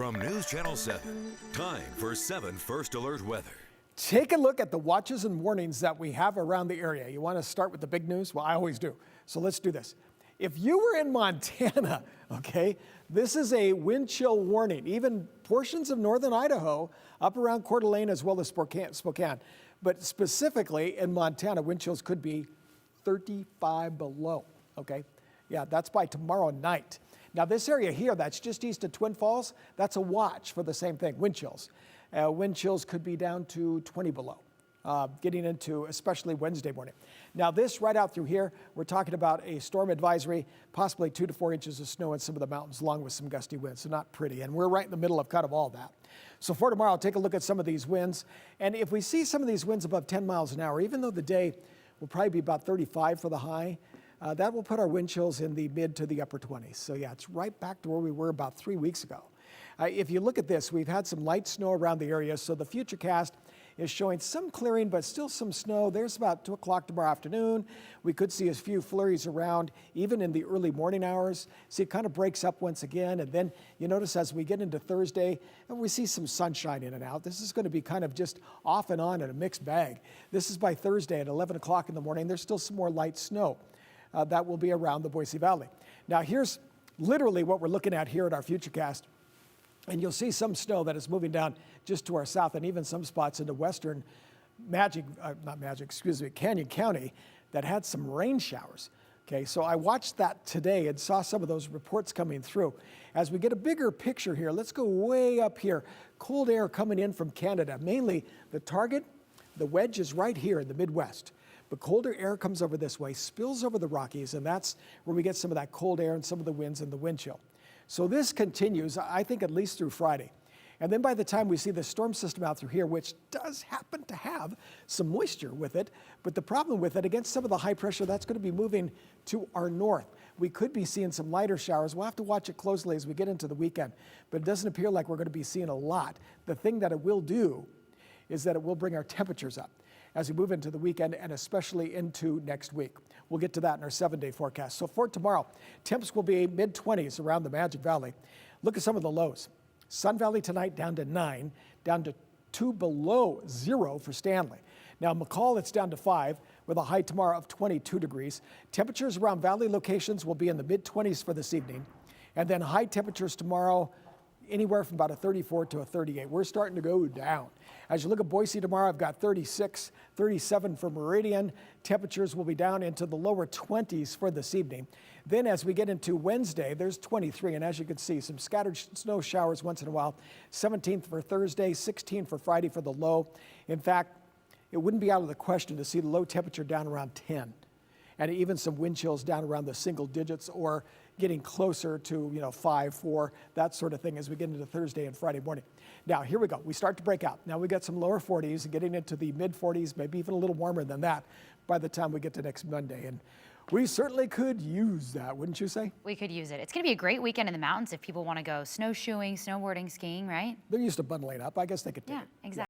From News Channel 7, time for 7 First Alert weather. Take a look at the watches and warnings that we have around the area. You want to start with the big news? Well, I always do. So let's do this. If you were in Montana, okay, this is a wind chill warning. Even portions of northern Idaho, up around Coeur d'Alene as well as Spokane. But specifically in Montana, wind chills could be 35 below, okay? Yeah, that's by tomorrow night. Now this area here, that's just east of Twin Falls, that's a watch for the same thing, wind chills. Wind chills could be down to 20 below, getting into especially Wednesday morning. Now this right out through here, we're talking about a storm advisory, possibly 2 to 4 inches of snow in some of the mountains along with some gusty winds, so not pretty. And we're right in the middle of kind of all that. So for tomorrow, take a look at some of these winds. And if we see some of these winds above 10 miles an hour, even though the day will probably be about 35 for the high, that will put our wind chills in the mid to the upper 20s. So yeah, it's right back to where we were about 3 weeks ago. If you look at this, we've had some light snow around the area, so the futurecast is showing some clearing, but still some snow. There's about 2 o'clock tomorrow afternoon. We could see a few flurries around, even in the early morning hours. See, it kind of breaks up once again, and then you notice as we get into Thursday, we see some sunshine in and out. This is going to be kind of just off and on in a mixed bag. This is by Thursday at 11 o'clock in the morning. There's still some more light snow that will be around the Boise Valley. Now, here's literally what we're looking at here at our futurecast. And you'll see some snow that is moving down just to our south and even some spots into western Canyon County that had some rain showers. Okay, so I watched that today and saw some of those reports coming through. As we get a bigger picture here, let's go way up here. Cold air coming in from Canada, mainly the target, the wedge is right here in the Midwest. But colder air comes over this way, spills over the Rockies, and that's where we get some of that cold air and some of the winds and the wind chill. So this continues, I think, at least through Friday. And then by the time we see the storm system out through here, which does happen to have some moisture with it, but the problem with it, against some of the high pressure, that's going to be moving to our north. We could be seeing some lighter showers. We'll have to watch it closely as we get into the weekend, but it doesn't appear like we're going to be seeing a lot. The thing that it will do is that it will bring our temperatures up as we move into the weekend and especially into next week. We'll get to that in our 7-day forecast. So for tomorrow, temps will be mid-20s around the Magic Valley. Look at some of the lows. Sun Valley tonight down to 9, down to 2 below 0 for Stanley. Now McCall, it's down to 5 with a high tomorrow of 22 degrees. Temperatures around valley locations will be in the mid-20s for this evening. And then high temperatures tomorrow, anywhere from about a 34 to a 38. We're starting to go down. As you look at Boise tomorrow, I've got 36, 37 for Meridian. Temperatures will be down into the lower 20s for this evening. Then as we get into Wednesday, there's 23. And as you can see, some scattered snow showers once in a while. 17th for Thursday, 16 for Friday for the low. In fact, it wouldn't be out of the question to see the low temperature down around 10. And even some wind chills down around the single digits or getting closer to 5, 4, that sort of thing as we get into Thursday and Friday morning. Now, here we go. We start to break out. Now we got some lower 40s and getting into the mid 40s, maybe even a little warmer than that by the time we get to next Monday. And we certainly could use that, wouldn't you say? We could use it. It's going to be a great weekend in the mountains if people want to go snowshoeing, snowboarding, skiing, right? They're used to bundling up. I guess they could take it. Yeah, exactly.